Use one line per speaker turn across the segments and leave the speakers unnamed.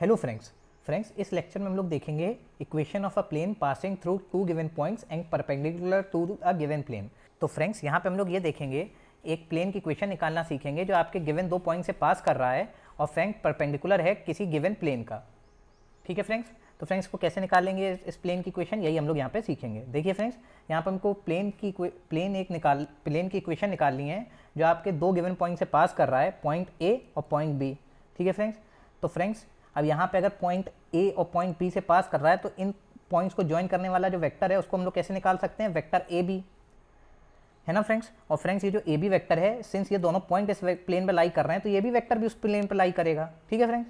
Hello friends इस lecture में हम लोग देखेंगे equation of a plane passing through two given points and perpendicular to a given plane. तो फ्रेंड्स यहाँ पे हम लोग ये देखेंगे एक प्लेन की इक्वेशन निकालना सीखेंगे जो आपके गिवन दो पॉइंट से पास कर रहा है और फ्रेंड्स परपेंडिकुलर है किसी गिवन प्लेन का। ठीक है फ्रेंड्स, तो फ्रेंड्स को कैसे निकालेंगे इस प्लेन की इक्वेशन, यही हम लोग यहाँ पे सीखेंगे। देखिए फ्रेंड्स, यहाँ पर हमको प्लेन की इक्वेशन निकालनी है जो आपके दो गिवन पॉइंट से पास कर रहा है, पॉइंट ए और पॉइंट बी। ठीक है फ्रेंड्स, तो फ्रेंड्स अब यहाँ पे अगर पॉइंट ए और पॉइंट बी से पास कर रहा है तो इन पॉइंट्स को ज्वाइन करने वाला जो वेक्टर है उसको हम लोग कैसे निकाल सकते हैं, वेक्टर ए बी, है ना फ्रेंड्स। और फ्रेंड्स ये जो ए बी वेक्टर है, सिंस ये दोनों पॉइंट इस प्लेन पे लाई कर रहे हैं तो ये भी वेक्टर भी उस प्लेन पे लाई करेगा। ठीक है फ्रेंड्स,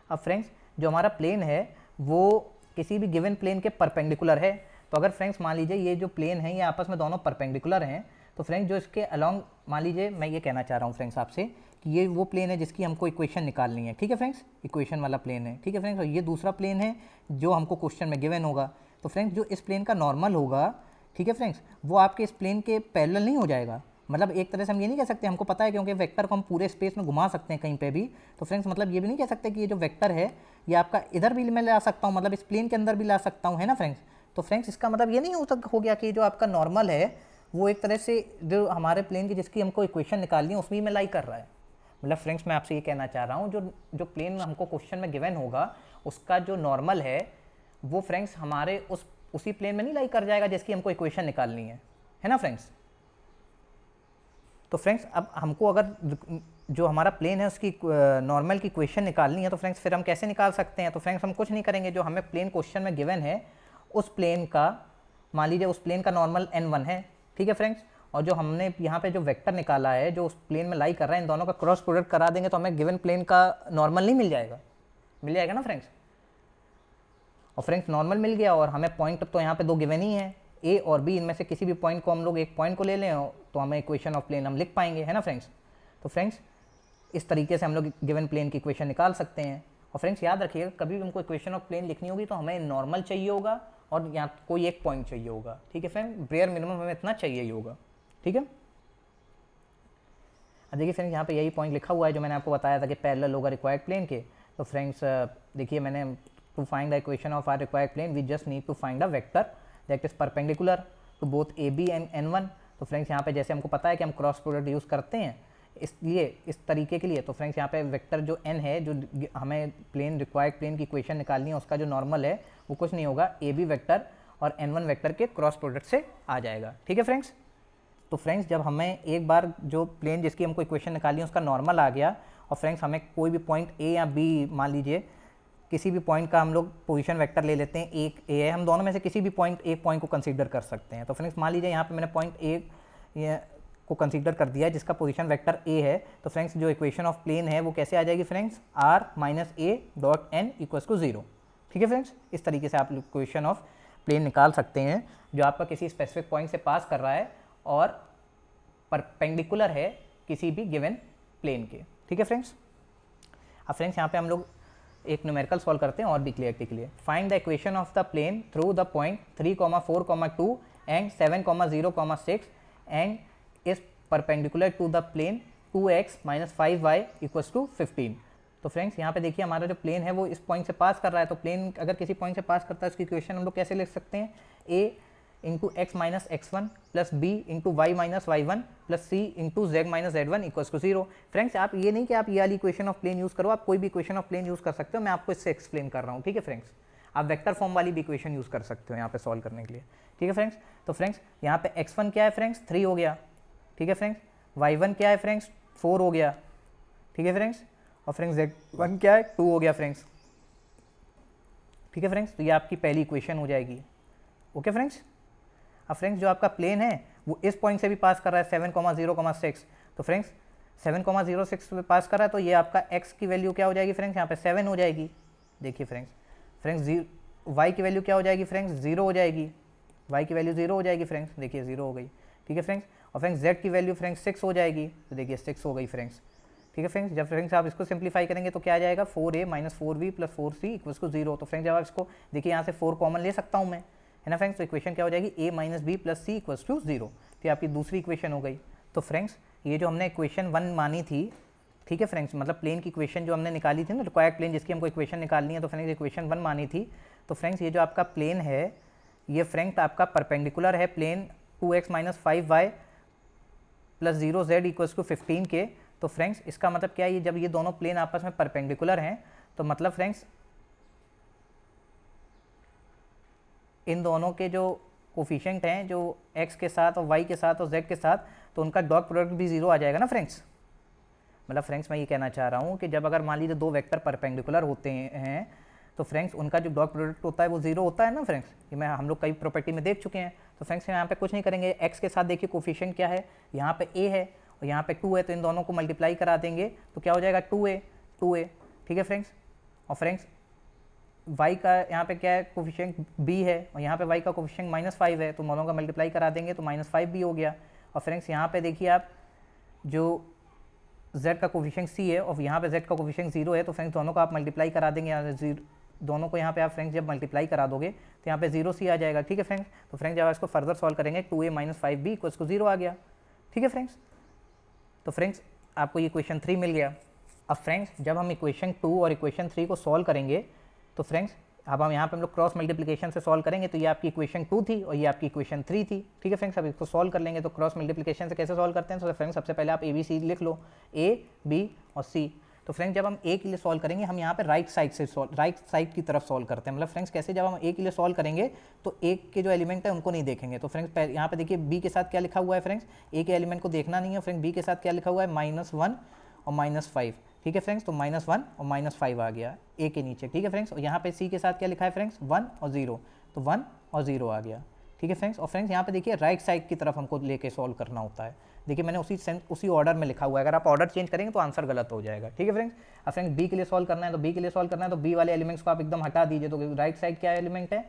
अब फ्रेंड्स जो हमारा प्लेन है वो किसी भी गिवन प्लेन के परपेंडिकुलर है। तो अगर फ्रेंड्स मान लीजिए ये जो प्लेन है ये आपस में दोनों परपेंडिकुलर हैं, तो फ्रेंड्स जो इसके अलॉन्ग, मान लीजिए मैं ये कहना चाह रहा हूँ फ्रेंड्स आपसे कि ये वो प्लेन है जिसकी हमको इक्वेशन निकालनी है। ठीक है फ्रेंड्स, इक्वेशन वाला प्लेन है। ठीक है फ्रेंड्स, और ये दूसरा प्लेन है जो हमको क्वेश्चन में गिवन होगा। तो फ्रेंड्स जो इस प्लेन का नॉर्मल होगा, ठीक है फ्रेंड्स, वो आपके इस प्लेन के पैरेलल नहीं हो जाएगा। मतलब एक तरह से हम ये नहीं कह सकते, हमको पता है क्योंकि वेक्टर को हम पूरे स्पेस में घुमा सकते हैं कहीं पे भी। तो फ्रेंड्स मतलब ये भी नहीं कह सकते कि ये जो वेक्टर है ये आपका इधर भी मैं ला सकता हूँ, मतलब इस प्लेन के अंदर भी ला सकता हूँ, है ना फ्रेंड्स। तो फ्रेंड्स इसका मतलब ये नहीं हो गया कि जो आपका नॉर्मल है वो एक तरह से जो हमारे प्लेन की जिसकी हमको इक्वेशन निकालनी है उसमें में लाई कर रहा है। मतलब फ्रेंड्स मैं आपसे ये कहना चाह रहा हूँ जो प्लेन हमको क्वेश्चन में गिवन होगा उसका जो नॉर्मल है वो फ्रेंड्स हमारे उसी प्लेन में नहीं लाई कर जाएगा जिसकी हमको इक्वेशन निकालनी है ना फ्रेंड्स। तो फ्रेंड्स अब हमको अगर जो हमारा प्लेन है उसकी नॉर्मल की इक्वेशन निकालनी है तो फ्रेंड्स फिर हम कैसे निकाल सकते हैं। तो फ्रेंड्स हम कुछ नहीं करेंगे, जो हमें प्लेन क्वेश्चन में गिवन है उस प्लेन का, मान लीजिए उस प्लेन का नॉर्मल n1 है। ठीक है फ्रेंड्स, और जो हमने यहाँ पे जो वेक्टर निकाला है जो उस प्लेन में लाई कर रहा है, इन दोनों का क्रॉस प्रोडक्ट करा देंगे तो हमें गिवन प्लेन का नॉर्मल नहीं मिल जाएगा ना फ्रेंड्स। और फ्रेंड्स नॉर्मल मिल गया और हमें पॉइंट तो यहाँ पे दो गिवन ही है, ए और बी, इनमें से किसी भी पॉइंट को हम लोग एक पॉइंट को ले लें तो हमें इक्वेशन ऑफ प्लेन हम लिख पाएंगे, है ना फ्रेंड्स। तो फ्रेंड्स इस तरीके से हम लोग गिवन प्लेन की इक्वेशन निकाल सकते हैं। और फ्रेंड्स याद रखिएगा कभी भी हमको इक्वेशन ऑफ प्लेन लिखनी होगी तो हमें नॉर्मल चाहिए होगा और यहाँ कोई एक पॉइंट चाहिए होगा। ठीक है फ्रेंड, बेयर मिनिमम हमें इतना चाहिए ही होगा। ठीक है, अब देखिए फ्रेंड्स यहाँ पे यही पॉइंट लिखा हुआ है जो मैंने आपको बताया था कि पैरेलल होगा रिक्वायर्ड प्लेन के। तो फ्रेंड्स देखिए मैंने to find the equation of our required plane we just need to find a vector that is perpendicular to both A B and n1। तो फ्रेंड्स यहाँ पे जैसे हमको पता है कि हम क्रॉस प्रोडक्ट यूज़ करते हैं इसलिए इस तरीके के लिए, तो फ्रेंड्स यहाँ पे वेक्टर जो n है जो हमें प्लेन रिक्वायर्ड प्लेन की इक्वेशन निकालनी है उसका जो नॉर्मल है वो कुछ नहीं होगा, ए बी वेक्टर और n1 वेक्टर के क्रॉस प्रोडक्ट से आ जाएगा। ठीक है फ्रेंड्स, तो फ्रेंड्स जब हमें एक बार जो प्लेन जिसकी हमको इक्वेशन निकालनी है उसका नॉर्मल आ गया और फ्रेंड्स हमें कोई भी पॉइंट ए या बी, मान लीजिए किसी भी पॉइंट का हम लोग पोजीशन वेक्टर ले लेते हैं, एक ए है, हम दोनों में से किसी भी एक पॉइंट को कंसीडर कर सकते हैं। तो फ्रेंड्स मान लीजिए यहाँ पे मैंने पॉइंट ए को कंसीडर कर दिया है जिसका पोजीशन वेक्टर ए है। तो फ्रेंड्स जो इक्वेशन ऑफ प्लेन है वो कैसे आ जाएगी friends, r minus A dot N equals to 0। ठीक है फ्रेंड्स, इस तरीके से आप इक्वेशन ऑफ प्लेन निकाल सकते हैं जो आपका किसी स्पेसिफिक पॉइंट से पास कर रहा है और परपेंडिकुलर है किसी भी गिवन प्लेन के। ठीक है फ्रेंड्स, अब फ्रेंड्स यहाँ पे हम लोग एक न्यूमेरिकल सॉल्व करते हैं और भी क्लियरिटी के लिए। Find the equation of the plane through the point 3, 4, 2 and 7, 0, 6 and is perpendicular to the plane 2x minus 5y equals to 15। तो फ्रेंड्स यहाँ पे देखिए हमारा जो प्लेन है वो इस पॉइंट से पास कर रहा है। तो प्लेन अगर किसी पॉइंट से पास करता है उसकी इक्वेशन हम लोग कैसे लिख सकते हैं, a into X minus x1 plus B into Y minus y1 plus C into Z minus z1 equals to 0। Friends आप ये नहीं कि आप ये वाली इक्वेशन ऑफ प्लेन यूज़ करो, आप कोई भी इक्वेशन ऑफ प्लेन यूज़ कर सकते हो, मैं आपको इससे एक्सप्लेन कर रहा हूँ। ठीक है फ्रेंड्स, आप वेक्टर फॉर्म वाली भी इक्वेशन यूज़ कर सकते हो यहाँ पे सॉल्व करने के लिए। ठीक है फ्रेंड्स, तो फ्रेंड्स यहाँ पे x1 क्या है फ्रेंड्स, 3 हो गया। ठीक है फ्रेंड्स, y1 क्या है फ्रेंड्स, 4 हो गया। ठीक है फ्रेंड्स, और फ्रेंड्स z1 क्या है, 2 हो गया फ्रेंड्स। ठीक है फ्रेंड्स, तो ये आपकी पहली इक्वेशन हो जाएगी। ओके फ्रेंड्स, अब फ्रेंड्स जो आपका प्लेन है वो इस पॉइंट से भी पास कर रहा है 7, 0, 6। तो फ्रेंड्स 7, 0, 6 पे पास कर रहा है तो ये आपका x की वैल्यू क्या हो जाएगी फ्रेंड्स, यहाँ पे 7 हो जाएगी। देखिए फ्रेंड्स y की वैल्यू क्या हो जाएगी फ्रेंड्स, 0 हो जाएगी। y की वैल्यू 0 हो जाएगी फ्रेंड्स, देखिए 0 हो गई। ठीक है फ्रेंड्स, और फ्रेंड्स z की वैल्यू फ्रेंड्स 6 हो जाएगी, तो देखिए 6 हो गई फ्रेंड्स। ठीक है फ्रेंड्स, जब फ्रेंड्स आप इसको सिंप्लीफाई करेंगे तो क्या आ जाएगा, 4a minus 4b plus 4c equals to 0। तो फ्रेंड्स जब आप इसको देखिए यहाँ से 4 कॉमन ले सकता हूँ मैं, है ना फ्रेंड्स। तो इक्वेशन क्या हो जाएगी, a minus B plus C equals to 0। तो ये आपकी दूसरी इक्वेशन हो गई। तो फ्रेंड्स ये जो हमने इक्वेशन 1 मानी थी, ठीक है फ्रेंड्स, मतलब प्लेन की इक्वेशन जो हमने निकाली थी ना, रिक्वायर्ड प्लेन जिसकी हमको इक्वेशन निकालनी है, तो फ्रेंड्स इक्वेशन 1 मानी थी। तो फ्रेंड्स ये जो आपका प्लेन है, ये फ्रेंड्स आपका परपेंडिकुलर है प्लेन 2x - 5y + 0z = 15 के। तो फ्रेंड्स इसका मतलब क्या है, ये जब ये दोनों प्लेन आपस में परपेंडिकुलर हैं तो मतलब फ्रेंड्स इन दोनों के जो कोफिशिएंट हैं, जो x के साथ और y के साथ और z के साथ, तो उनका डॉट प्रोडक्ट भी 0 आ जाएगा ना फ्रेंड्स। मतलब फ्रेंड्स मैं ये कहना चाह रहा हूँ कि जब अगर मान लीजिए दो वेक्टर परपेंडिकुलर होते हैं तो फ्रेंड्स उनका जो डॉट प्रोडक्ट होता है वो 0 होता है ना फ्रेंड्स। ये हम लोग कई प्रॉपर्टी में देख चुके हैं। तो फ्रेंड्स यहाँ पे कुछ नहीं करेंगे, x के साथ देखिए कोफिशिएंट क्या है, यहाँ पे a है और यहाँ पे 2 है, तो इन दोनों को मल्टीप्लाई करा देंगे तो क्या हो जाएगा 2a, ठीक है फ्रेंड्स। और फ्रेंड्स y का यहाँ पे क्या है, कोफिशिएंट b है और यहाँ पे y का कोफिशिएंट -5 है, तो दोनों का मल्टीप्लाई करा देंगे तो -5 भी हो गया। और फ्रेंड्स यहाँ पे देखिए आप जो z का कोफिशिएंट c है और यहाँ पे z का कोफिशिएंट 0 है, तो फ्रेंड्स दोनों को आप मल्टीप्लाई करा देंगे, यहाँ दोनों को यहाँ पे आप फ्रेंड्स जब मल्टीप्लाई करा दोगे तो यहाँ पे 0c आ जाएगा, ठीक है फ्रेंड्स। तो फ्रेंड्स जब इसको फर्दर सॉल्व करेंगे 2a - 5b = 0 आ गया, ठीक है फ्रेंड्स। तो फ्रेंड्स आपको ये इक्वेशन 3 मिल गया। अब फ्रेंड्स जब हम इक्वेशन 2 और इक्वेशन 3 को सॉल्व करेंगे तो फ्रेंड्स अब हम यहाँ पे हम लोग क्रॉस मल्टीप्लिकेशन से सॉल्व करेंगे, तो ये आपकी इक्वेशन 2 थी और ये आपकी इक्वेशन 3 थी, ठीक है फ्रेंड्स। अब इसको सॉल्व कर लेंगे तो क्रॉस मल्टीप्लिकेशन से कैसे सॉल्व करते हैं, तो फ्रेंड्स सबसे पहले आप ABC लिख लो, A, B और C। तो फ्रेंड्स जब हम A के लिए सॉल्व करेंगे हम यहाँ पे राइट साइड की तरफ सॉल्व करते हैं। मतलब फ्रेंड्स कैसे, जब हम A के लिए सॉल्व करेंगे तो A के जो एलिमेंट है उनको नहीं देखेंगे। तो फ्रेंड्स यहाँ पे देखिए B के साथ क्या लिखा हुआ है फ्रेंड्स, A के एलिमेंट को देखना नहीं है फ्रेंड्स। B के साथ क्या लिखा हुआ है, -1 और -5, ठीक है फ्रेंड्स। तो -1 और -5 आ गया A के नीचे, ठीक है फ्रेंड्स। और यहाँ पे C के साथ क्या लिखा है फ्रेंड्स, 1 और 0, तो 1 और 0 आ गया, ठीक है फ्रेंड्स। और फ्रेंड्स यहाँ पे देखिए राइट साइड की तरफ हमको लेके सॉल्व करना होता है। देखिए मैंने उसी ऑर्डर में लिखा हुआ है, अगर आप ऑर्डर चेंज करेंगे तो आंसर गलत हो जाएगा, ठीक है फ्रेंड्स। अब फ्रेंड्स B के लिए सॉल्व करना है तो B वाले एलिमेंट्स को आप एकदम हटा दीजिए। तो राइट साइड क्या एलिमेंट है,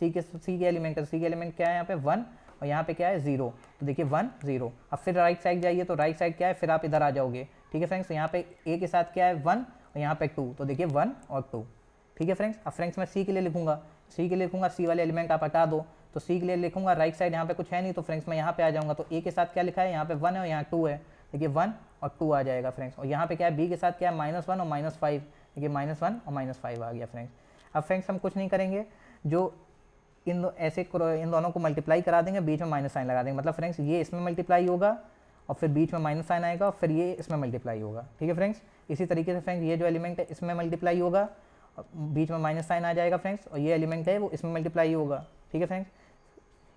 C के एलिमेंट है, C के एलिमेंट क्या है यहाँ पे 1 और यहाँ पे क्या है 0, तो देखिए 1 0। अब फिर राइट साइड जाइए तो राइट साइड क्या है, फिर आप इधर आ जाओगे, ठीक है फ्रेंड्स। यहाँ पे A के साथ क्या है 1 और यहाँ पे 2, तो देखिए 1 और 2, ठीक है फ्रेंड्स। अब फ्रेंड्स मैं C के लिए लिखूंगा, C वाले एलिमेंट आप हटा दो, तो C के लिए लिखूंगा राइट साइड यहाँ पे कुछ है नहीं, तो फ्रेंड्स मैं यहाँ पे आ जाऊँगा। तो A के साथ क्या लिखा है, यहाँ पे 1 है और यहाँ 2 है, देखिए 1 और 2 आ जाएगा फ्रेंड्स। और यहाँ पे क्या है, B के साथ क्या है -1 और -5, देखिए -1 और -5 आ गया फ्रेंड्स। अब फ्रेंड्स हम कुछ नहीं करेंगे, जो इन दोनों को मल्टीप्लाई करा देंगे, बीच में माइनस साइन लगा देंगे। मतलब फ्रेंड्स ये इसमें मल्टीप्लाई होगा और फिर बीच में माइनस साइन आएगा और फिर ये इसमें मल्टीप्लाई होगा, ठीक है फ्रेंड्स। इसी तरीके से फ्रेंड्स ये जो एलिमेंट है इसमें मल्टीप्लाई होगा, बीच में माइनस साइन आ जाएगा फ्रेंड्स, और ये एलिमेंट है वो इसमें मल्टीप्लाई होगा, ठीक है फ्रेंड्स।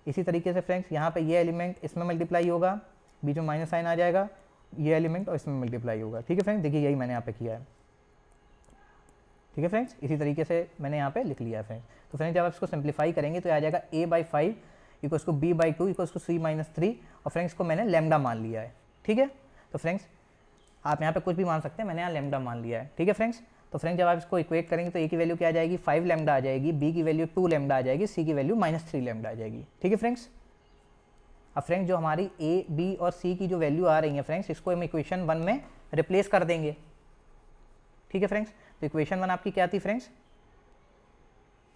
इसी तरीके से फ्रेंड्स यहाँ पे ये एलिमेंट इसमें मल्टीप्लाई होगा, बीच में माइनस साइन आ जाएगा, ये एलिमेंट और इसमें मल्टीप्लाई होगा, ठीक है फ्रेंड्स। देखिए यही मैंने यहाँ पे किया है, ठीक है फ्रेंड्स। इसी तरीके से मैंने यहाँ पे लिख लिया है फ्रेंड्स। तो फ्रेंड्स जब आप इसको सिंप्लीफाई करेंगे तो आ जाएगा a/5 = b/2 = c-3, और फ्रेंड्स को मैंने लैम्डा मान लिया है, ठीक है। तो फ्रेंड्स आप यहाँ पे कुछ भी मान सकते हैं, मैंने यहाँ लैम्डा मान लिया है, ठीक है फ्रेंड्स। तो फ्रेंड्स जब आप इसको इक्वेट करेंगे तो a की वैल्यू क्या आ जाएगी, 5 लैम्डा आ जाएगी, b की वैल्यू 2 लैम्डा आ जाएगी, c की वैल्यू -3 लैम्डा आ जाएगी, ठीक है फ्रेंड्स। अब फ्रेंड्स जो हमारी a, b और c की जो वैल्यू आ रही है फ्रेंड्स, इसको हम इक्वेशन 1 में रिप्लेस कर देंगे, ठीक है फ्रेंड्स। तो इक्वेशन 1 आपकी क्या थी फ्रेंड्स,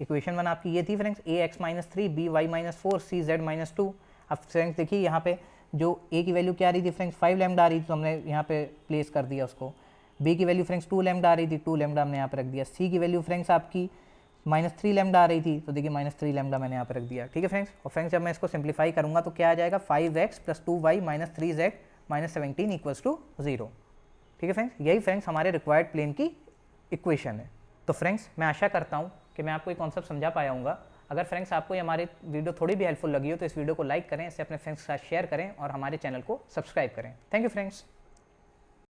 इक्वेशन 1 आपकी ये थी फ्रेंड्स, ax - 3 by - 4 cz - 2। अब फ्रेंड्स देखिए यहाँ पे जो a की वैल्यू क्या आ रही थी फ्रेंड्स, 5 लैम्डा आ रही थी, तो हमने यहाँ पे प्लेस कर दिया उसको। b की वैल्यू फ्रेंड्स 2 लैम्डा आ रही थी, 2 लैम्डा हमने यहाँ पे रख दिया। c की वैल्यू फ्रेंड्स आपकी -3 लैम्डा आ रही थी, तो देखिए -3 लैम्डा मैंने यहाँ पे रख दिया, ठीक है फ्रेंड्स। और फ्रेंड्स जब मैं इसको सिंप्लीफाई करूँगा तो क्या आ जाएगा, 5x + 2y - 3z - 17 = 0, ठीक है फ्रेंड्स। यही फ्रेंड्स हमारे रिक्वायर्ड प्लेन की इक्वेशन है। तो फ्रेंड्स मैं आशा करता हूँ कि मैं आपको ये कॉन्सेप्ट समझा पाया हूँगा। अगर फ्रेंड्स आपको ये हमारी वीडियो थोड़ी भी हेल्पफुल लगी हो तो इस वीडियो को लाइक करें, इसे अपने फ्रेंड्स के साथ शेयर करें और हमारे चैनल को सब्सक्राइब करें। Thank you friends.